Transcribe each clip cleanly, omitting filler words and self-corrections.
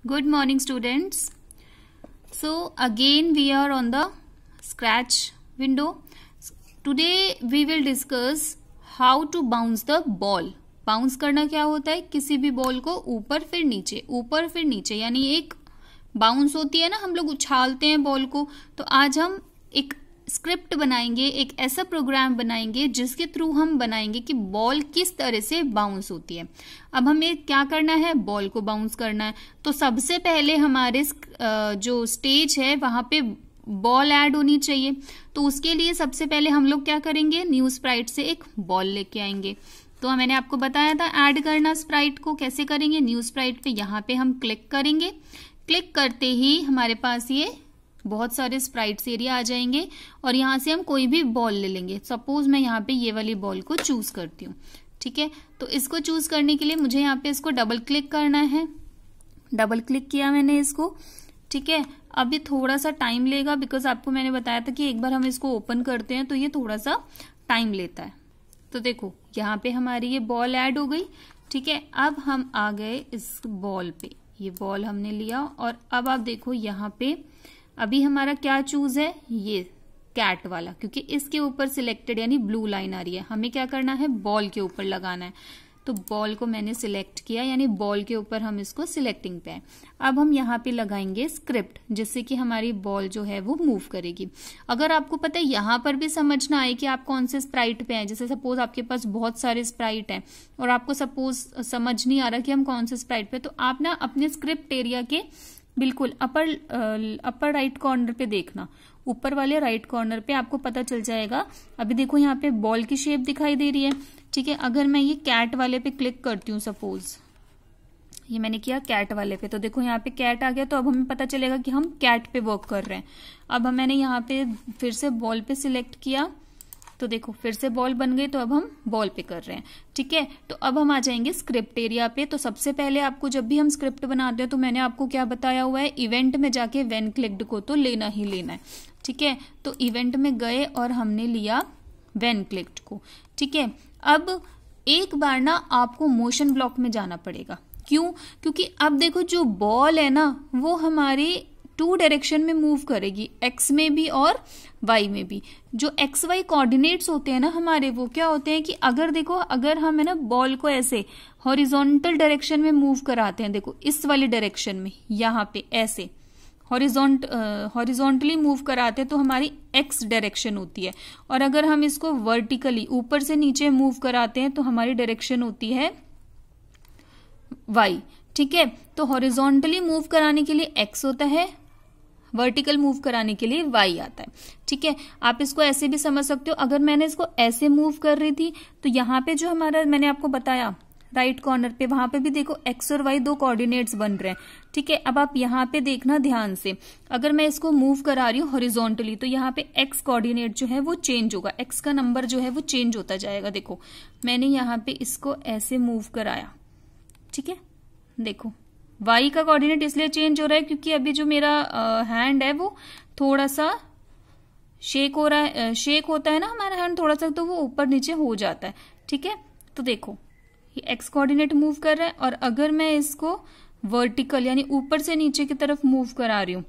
Good morning, students. So again we are on the scratch window. Today we will discuss how to bounce the ball. Bounce करना क्या होता है, किसी भी ball को ऊपर फिर नीचे यानी एक बाउंस होती है ना, हम लोग उछालते हैं बॉल को। तो आज हम एक स्क्रिप्ट बनाएंगे, एक ऐसा प्रोग्राम बनाएंगे जिसके थ्रू हम बनाएंगे कि बॉल किस तरह से बाउंस होती है। अब हमें क्या करना है, बॉल को बाउंस करना है। तो सबसे पहले हमारे जो स्टेज है वहां पे बॉल ऐड होनी चाहिए। तो उसके लिए सबसे पहले हम लोग क्या करेंगे, न्यू स्प्राइट से एक बॉल लेके आएंगे। तो मैंने आपको बताया था ऐड करना स्प्राइट को कैसे करेंगे। न्यू स्प्राइट पे यहाँ पे हम क्लिक करेंगे। क्लिक करते ही हमारे पास ये बहुत सारे स्प्राइट्स एरिया आ जाएंगे और यहाँ से हम कोई भी बॉल ले लेंगे। सपोज मैं यहाँ पे ये वाली बॉल को चूज करती हूँ, ठीक है। तो इसको चूज करने के लिए मुझे यहाँ पे इसको डबल क्लिक करना है। डबल क्लिक किया मैंने इसको, ठीक है। अब ये थोड़ा सा टाइम लेगा बिकॉज आपको मैंने बताया था कि एक बार हम इसको ओपन करते हैं तो ये थोड़ा सा टाइम लेता है। तो देखो यहाँ पे हमारी ये बॉल ऐड हो गई, ठीक है। अब हम आ गए इस बॉल पे, ये बॉल हमने लिया और अब आप देखो यहाँ पे अभी हमारा क्या चूज है, ये कैट वाला, क्योंकि इसके ऊपर सिलेक्टेड यानी ब्लू लाइन आ रही है। हमें क्या करना है, बॉल के ऊपर लगाना है। तो बॉल को मैंने सिलेक्ट किया, यानी बॉल के ऊपर हम इसको सिलेक्टिंग पे है। अब हम यहाँ पे लगाएंगे स्क्रिप्ट, जिससे कि हमारी बॉल जो है वो मूव करेगी। अगर आपको पता है यहाँ पर भी समझना आए कि आप कौन से स्प्राइट पे हैं, जैसे सपोज आपके पास बहुत सारे स्प्राइट हैं और आपको सपोज समझ नहीं आ रहा कि हम कौन से स्प्राइट पे, तो आप ना अपने स्क्रिप्ट एरिया के बिल्कुल अपर राइट कॉर्नर पे देखना, ऊपर वाले राइट कॉर्नर पे आपको पता चल जाएगा। अभी देखो यहाँ पे बॉल की शेप दिखाई दे रही है, ठीक है। अगर मैं ये कैट वाले पे क्लिक करती हूँ, सपोज ये मैंने किया कैट वाले पे, तो देखो यहाँ पे कैट आ गया। तो अब हमें पता चलेगा कि हम कैट पे वर्क कर रहे हैं। अब मैंने यहाँ पे फिर से बॉल पे सिलेक्ट किया, तो देखो फिर से बॉल बन गई। तो अब हम बॉल पे कर रहे हैं, ठीक है। तो अब हम आ जाएंगे स्क्रिप्ट एरिया पे। तो सबसे पहले आपको जब भी हम स्क्रिप्ट बनाते हैं तो मैंने आपको क्या बताया हुआ है, इवेंट में जाके व्हेन क्लिक्ड को तो लेना ही लेना है, ठीक है। तो इवेंट में गए और हमने लिया व्हेन क्लिक्ड को, ठीक है। अब एक बार ना आपको मोशन ब्लॉक में जाना पड़ेगा। क्यों? क्योंकि अब देखो जो बॉल है ना वो हमारी 2 डायरेक्शन में मूव करेगी, एक्स में भी और वाई में भी। जो एक्स वाई कोऑर्डिनेट्स होते हैं ना हमारे, वो क्या होते हैं कि अगर देखो अगर हम है ना बॉल को ऐसे हॉरिजॉन्टल डायरेक्शन में मूव कराते हैं, देखो इस वाली डायरेक्शन में, यहाँ पे ऐसे हॉरिजॉन्टली मूव कराते हैं तो हमारी एक्स डायरेक्शन होती है। और अगर हम इसको वर्टिकली ऊपर से नीचे मूव कराते हैं तो हमारी डायरेक्शन होती है वाई, ठीक है। तो हॉरिजॉन्टली मूव कराने के लिए एक्स होता है, वर्टिकल मूव कराने के लिए वाई आता है, ठीक है। आप इसको ऐसे भी समझ सकते हो। अगर मैंने इसको ऐसे मूव कर रही थी तो यहाँ पे जो हमारा मैंने आपको बताया राइट कॉर्नर पे, वहां पे भी देखो एक्स और वाई 2 कोऑर्डिनेट्स बन रहे हैं, ठीक है। अब आप यहाँ पे देखना ध्यान से, अगर मैं इसको मूव करा रही हूँ हॉरिजॉन्टली तो यहाँ पे एक्स कोऑर्डिनेट जो है वो चेंज होगा, एक्स का नंबर जो है वो चेंज होता जाएगा। देखो मैंने यहाँ पे इसको ऐसे मूव कराया, ठीक है। देखो वाई का कोऑर्डिनेट इसलिए चेंज हो रहा है क्योंकि अभी जो मेरा हैंड है वो थोड़ा सा शेक हो रहा है, शेक होता है ना हमारा हैंड थोड़ा सा, तो वो ऊपर नीचे हो जाता है, ठीक है। तो देखो ये एक्स कोऑर्डिनेट मूव कर रहा है और अगर मैं इसको वर्टिकल यानी ऊपर से नीचे की तरफ मूव करा रही हूं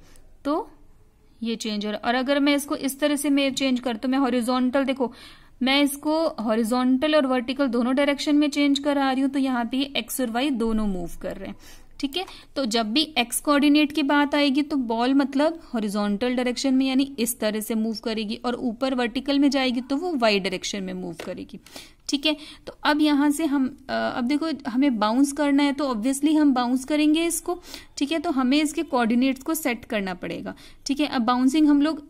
तो ये चेंज हो रहा है। और अगर मैं इसको इस तरह से मैं चेंज कर, तो मैं हॉरिजॉन्टल, देखो मैं इसको हॉरिजॉन्टल और वर्टिकल दोनों डायरेक्शन में चेंज करा रही हूं तो यहाँ पे एक्स और वाई दोनों मूव कर रहे हैं, ठीक है। तो जब भी एक्स कोऑर्डिनेट की बात आएगी तो बॉल मतलब हॉरिजॉन्टल डायरेक्शन में यानी इस तरह से मूव करेगी और ऊपर वर्टिकल में जाएगी तो वो वाई डायरेक्शन में मूव करेगी, ठीक है। तो अब यहां से हम अब देखो हमें बाउंस करना है तो ऑब्वियसली हम बाउंस करेंगे इसको, ठीक है। तो हमें इसके कोऑर्डिनेट्स को सेट करना पड़ेगा, ठीक है। अब बाउंसिंग हम लोग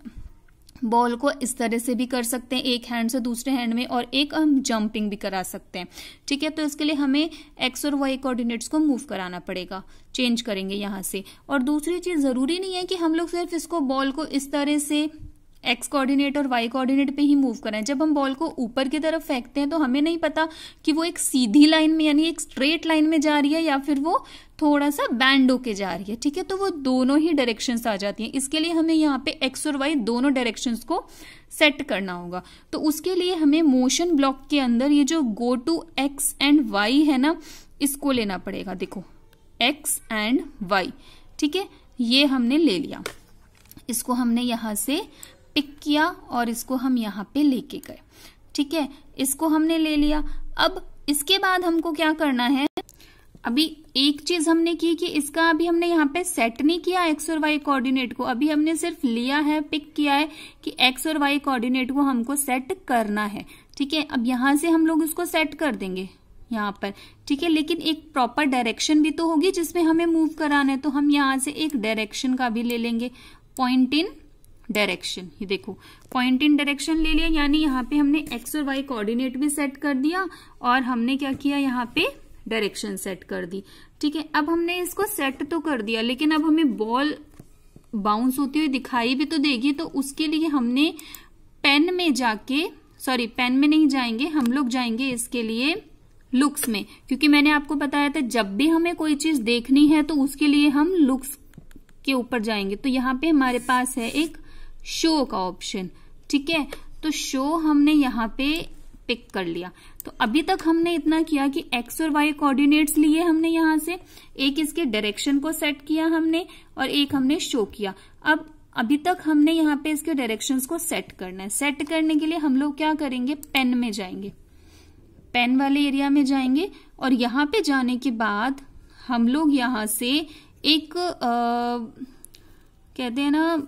बॉल को इस तरह से भी कर सकते हैं, एक हैंड से दूसरे हैंड में, और एक हम जंपिंग भी करा सकते हैं, ठीक है। तो इसके लिए हमें एक्स और वाई कोऑर्डिनेट्स को मूव कराना पड़ेगा, चेंज करेंगे यहाँ से। और दूसरी चीज, जरूरी नहीं है कि हम लोग सिर्फ इसको बॉल को इस तरह से एक्स कोऑर्डिनेट और वाई कोऑर्डिनेट पे ही मूव कराएं। जब हम बॉल को ऊपर की तरफ फेंकते हैं तो हमें नहीं पता कि वो एक सीधी लाइन में यानी एक स्ट्रेट लाइन में जा रही है या फिर वो थोड़ा सा बैंड होके जा रही है, ठीक है। तो वो दोनों ही डायरेक्शंस आ जाती हैं। इसके लिए हमें यहाँ पे एक्स और वाई दोनों डायरेक्शंस को सेट करना होगा। तो उसके लिए हमें मोशन ब्लॉक के अंदर ये जो go to x and y है ना, इसको लेना पड़ेगा। देखो x एंड y। ठीक है, ये हमने ले लिया, इसको हमने यहां से पिक किया और इसको हम यहाँ पे लेके गए। ठीक है, इसको हमने ले लिया। अब इसके बाद हमको क्या करना है, अभी एक चीज हमने की कि इसका अभी हमने यहाँ पे सेट नहीं किया एक्स और वाई कोऑर्डिनेट को, अभी हमने सिर्फ लिया है, पिक किया है कि एक्स और वाई कोऑर्डिनेट को हमको सेट करना है। ठीक है, अब यहां से हम लोग इसको सेट कर देंगे यहाँ पर। ठीक है, लेकिन एक प्रॉपर डायरेक्शन भी तो होगी जिसमें हमें मूव कराना है, तो हम यहाँ से एक डायरेक्शन का भी ले लेंगे, पॉइंट इन डायरेक्शन। ये देखो पॉइंट इन डायरेक्शन ले लिया, यानी यहाँ पे हमने एक्स और वाई कोऑर्डिनेट भी सेट कर दिया और हमने क्या किया, यहाँ पे डायरेक्शन सेट कर दी। ठीक है, अब हमने इसको सेट तो कर दिया, लेकिन अब हमें बॉल बाउंस होती हुई दिखाई भी तो देगी, तो उसके लिए हमने पेन में जाके, सॉरी पेन में नहीं जाएंगे हम लोग, जाएंगे इसके लिए लुक्स में, क्योंकि मैंने आपको बताया था जब भी हमें कोई चीज देखनी है तो उसके लिए हम लुक्स के ऊपर जाएंगे। तो यहाँ पे हमारे पास है एक शो का ऑप्शन। ठीक है, तो शो हमने यहाँ पे पिक कर लिया। तो अभी तक हमने इतना किया कि एक्स और वाई कोऑर्डिनेट्स लिए हमने यहाँ से, एक इसके डायरेक्शन को सेट किया हमने और एक हमने शो किया। अब अभी तक हमने यहाँ पे इसके डायरेक्शंस को सेट करना है। सेट करने के लिए हम लोग क्या करेंगे, पेन में जाएंगे, पेन वाले एरिया में जाएंगे और यहाँ पे जाने के बाद हम लोग यहाँ से एक कहते हैं ना,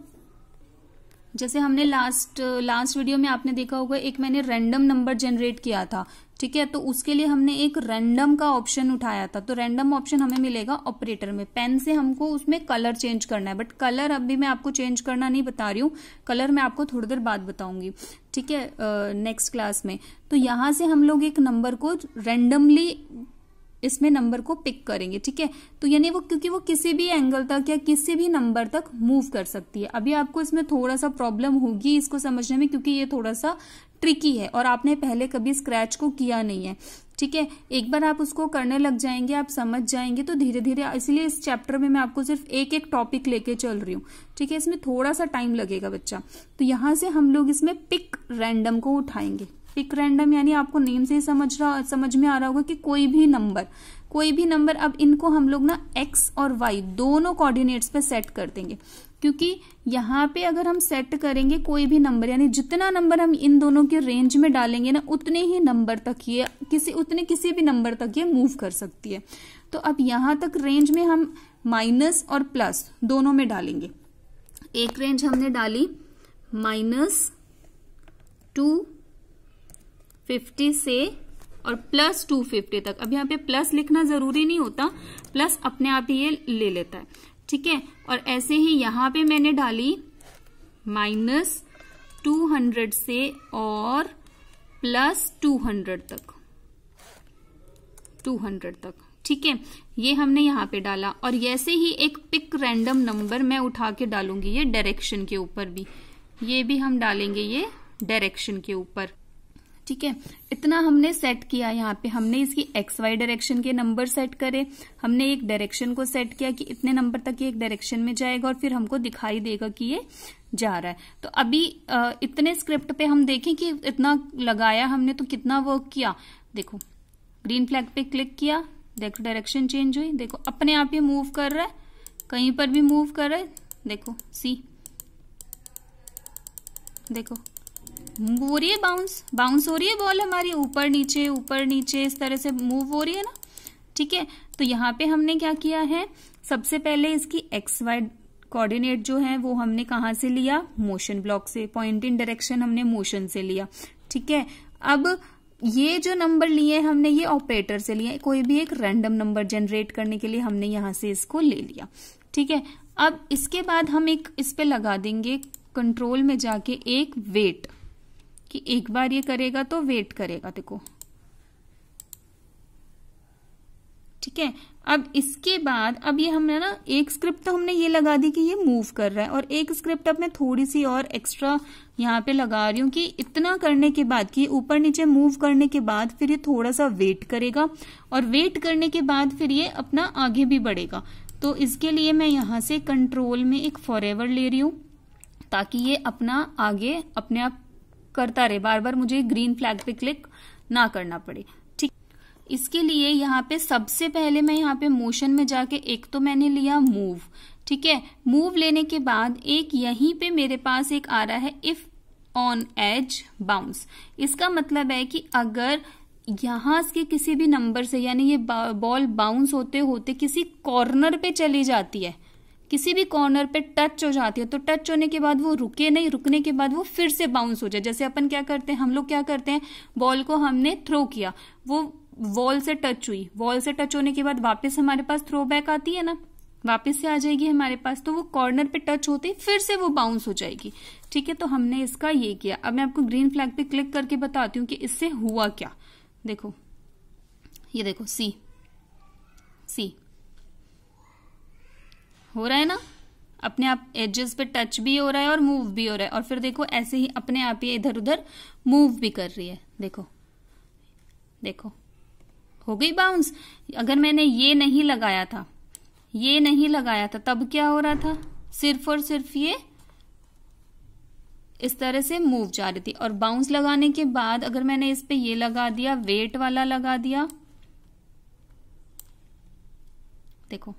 जैसे हमने लास्ट वीडियो में आपने देखा होगा, एक मैंने रैंडम नंबर जनरेट किया था। ठीक है, तो उसके लिए हमने एक रैंडम का ऑप्शन उठाया था, तो रैंडम ऑप्शन हमें मिलेगा ऑपरेटर में। पेन से हमको उसमें कलर चेंज करना है, बट कलर अभी मैं आपको चेंज करना नहीं बता रही हूँ, कलर मैं आपको थोड़ी देर बाद बताऊंगी। ठीक है, नेक्स्ट क्लास में। तो यहां से हम लोग एक नंबर को रैंडमली इसमें नंबर को पिक करेंगे। ठीक है, तो यानी वो, क्योंकि वो किसी भी एंगल तक या किसी भी नंबर तक मूव कर सकती है। अभी आपको इसमें थोड़ा सा प्रॉब्लम होगी इसको समझने में, क्योंकि ये थोड़ा सा ट्रिकी है और आपने पहले कभी स्क्रैच को किया नहीं है। ठीक है, एक बार आप उसको करने लग जाएंगे, आप समझ जाएंगे, तो धीरे धीरे, इसलिए इस चैप्टर में मैं आपको सिर्फ एक एक टॉपिक लेके चल रही हूँ। ठीक है, इसमें थोड़ा सा टाइम लगेगा बच्चा। तो यहां से हम लोग इसमें पिक रैंडम को उठाएंगे। पिक रैंडम यानी आपको नेम से ही समझ में आ रहा होगा कि कोई भी नंबर, अब इनको हम लोग ना एक्स और वाई दोनों कोऑर्डिनेट्स पे सेट कर देंगे, क्योंकि यहाँ पे अगर हम सेट करेंगे कोई भी नंबर, यानी जितना नंबर हम इन दोनों के रेंज में डालेंगे ना, उतने ही नंबर तक ये किसी भी नंबर तक ये मूव कर सकती है। तो अब यहां तक रेंज में हम माइनस और प्लस दोनों में डालेंगे। एक रेंज हमने डाली -250 से और +250 तक। अब यहाँ पे प्लस लिखना जरूरी नहीं होता, प्लस अपने आप ही ये ले लेता है। ठीक है, और ऐसे ही यहाँ पे मैंने डाली -200 से और +200 तक, 200 तक। ठीक है, ये हमने यहाँ पे डाला और ऐसे ही एक पिक रैंडम नंबर मैं उठा के डालूंगी ये डायरेक्शन के ऊपर भी, ये भी हम डालेंगे ये डायरेक्शन के ऊपर। ठीक है, इतना हमने सेट किया। यहाँ पे हमने इसकी एक्स वाई डायरेक्शन के नंबर सेट करे, हमने एक डायरेक्शन को सेट किया कि इतने नंबर तक ये एक डायरेक्शन में जाएगा और फिर हमको दिखाई देगा कि ये जा रहा है। तो अभी इतने स्क्रिप्ट पे हम देखें कि इतना लगाया हमने तो कितना वर्क किया। देखो ग्रीन फ्लैग पे क्लिक किया, देखो डायरेक्शन चेंज हुई, देखो अपने आप ये मूव कर रहा है, कहीं पर भी मूव कर रहा है। देखो सी, देखो मूव हो रही है, बाउंस हो रही है बॉल हमारी, ऊपर नीचे इस तरह से मूव हो रही है ना। ठीक है, तो यहाँ पे हमने क्या किया है, सबसे पहले इसकी एक्स वाई कोऑर्डिनेट जो है वो हमने कहाँ से लिया, मोशन ब्लॉक से। पॉइंट इन डायरेक्शन हमने मोशन से लिया। ठीक है, अब ये जो नंबर लिए हमने ये ऑपरेटर से लिए, कोई भी एक रैंडम नंबर जनरेट करने के लिए हमने यहां से इसको ले लिया। ठीक है, अब इसके बाद हम एक इस पे लगा देंगे कंट्रोल में जाके एक वेट, कि एक बार ये करेगा तो वेट करेगा। देखो ठीक है, अब इसके बाद अब ये हमने ना एक स्क्रिप्ट तो हमने ये लगा दी कि ये मूव कर रहा है, और एक स्क्रिप्ट अब मैं थोड़ी सी और एक्स्ट्रा यहाँ पे लगा रही हूँ कि इतना करने के बाद कि ऊपर नीचे मूव करने के बाद फिर ये थोड़ा सा वेट करेगा, और वेट करने के बाद फिर ये अपना आगे भी बढ़ेगा। तो इसके लिए मैं यहाँ से कंट्रोल में एक फॉरएवर ले रही हूँ, ताकि ये अपना आगे अपने आप करता रहे, बार बार मुझे ग्रीन फ्लैग पे क्लिक ना करना पड़े। ठीक, इसके लिए यहाँ पे सबसे पहले मैं यहाँ पे मोशन में जाके एक तो मैंने लिया मूव, ठीक है। मूव लेने के बाद एक यहीं पे मेरे पास एक आ रहा है इफ ऑन एज बाउंस। इसका मतलब है कि अगर यहां के किसी भी नंबर से, यानी ये बॉल बाउंस होते होते किसी कॉर्नर पे चली जाती है, किसी भी कॉर्नर पे टच हो जाती है, तो टच होने के बाद वो रुके नहीं, रुकने के बाद वो फिर से बाउंस हो जाए। जैसे अपन क्या करते हैं, हम लोग क्या करते हैं, बॉल को हमने थ्रो किया, वो वॉल से टच हुई, वॉल से टच होने के बाद वापस हमारे पास थ्रो बैक आती है ना, वापस से आ जाएगी हमारे पास, तो वो कॉर्नर पे टच होते ही फिर से वो बाउंस हो जाएगी, ठीक है। तो हमने इसका ये किया। अब मैं आपको ग्रीन फ्लैग पे क्लिक करके बताती हूँ कि इससे हुआ क्या। देखो, ये देखो, सी हो रहा है ना, अपने आप एजेस पे टच भी हो रहा है और मूव भी हो रहा है, और फिर देखो ऐसे ही अपने आप ये इधर उधर मूव भी कर रही है। देखो देखो, हो गई बाउंस। अगर मैंने ये नहीं लगाया था, ये नहीं लगाया था, तब क्या हो रहा था, सिर्फ और सिर्फ ये इस तरह से मूव जा रही थी। और बाउंस लगाने के बाद अगर मैंने इस पे ये लगा दिया, वेट वाला लगा दिया, देखो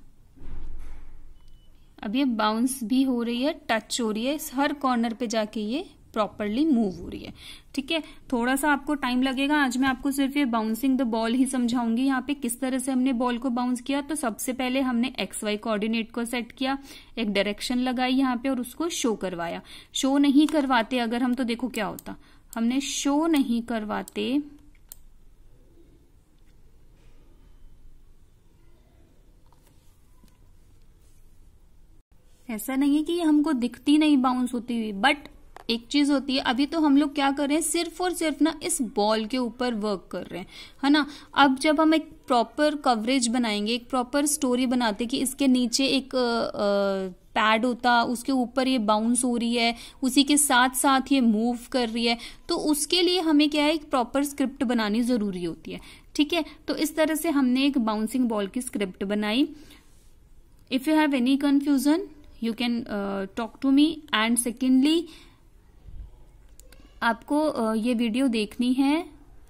अब ये बाउंस भी हो रही है, टच हो रही है, हर कॉर्नर पे जाके ये प्रॉपरली मूव हो रही है, ठीक है। थोड़ा सा आपको टाइम लगेगा, आज मैं आपको सिर्फ ये बाउंसिंग द बॉल ही समझाऊंगी। यहाँ पे किस तरह से हमने बॉल को बाउंस किया, तो सबसे पहले हमने XY कोऑर्डिनेट को सेट किया, एक डायरेक्शन लगाई यहाँ पे और उसको शो करवाया। शो नहीं करवाते अगर हम, तो देखो क्या होता, हमने शो नहीं करवाते, ऐसा नहीं है कि हमको दिखती नहीं बाउंस होती हुई, बट एक चीज होती है, अभी तो हम लोग क्या कर रहे हैं, सिर्फ और सिर्फ ना इस बॉल के ऊपर वर्क कर रहे हैं, है ना। अब जब हम एक प्रॉपर कवरेज बनाएंगे, एक प्रॉपर स्टोरी बनाते कि इसके नीचे एक पैड होता, उसके ऊपर ये बाउंस हो रही है, उसी के साथ साथ ये मूव कर रही है, तो उसके लिए हमें क्या है, एक प्रॉपर स्क्रिप्ट बनानी जरूरी होती है, ठीक है। तो इस तरह से हमने एक बाउंसिंग बॉल की स्क्रिप्ट बनाई। If you have any confusion you can talk to me. And secondly, आपको ये वीडियो देखनी है,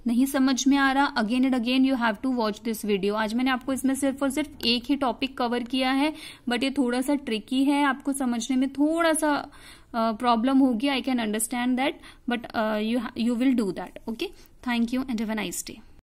नहीं समझ में आ रहा, again and again you have to watch this video. आज मैंने आपको इसमें सिर्फ और सिर्फ एक ही टॉपिक कवर किया है, बट ये थोड़ा सा ट्रिकी है, आपको समझने में थोड़ा सा प्रॉब्लम होगी, I can understand that, but you will do that, okay. Thank you and have a nice day.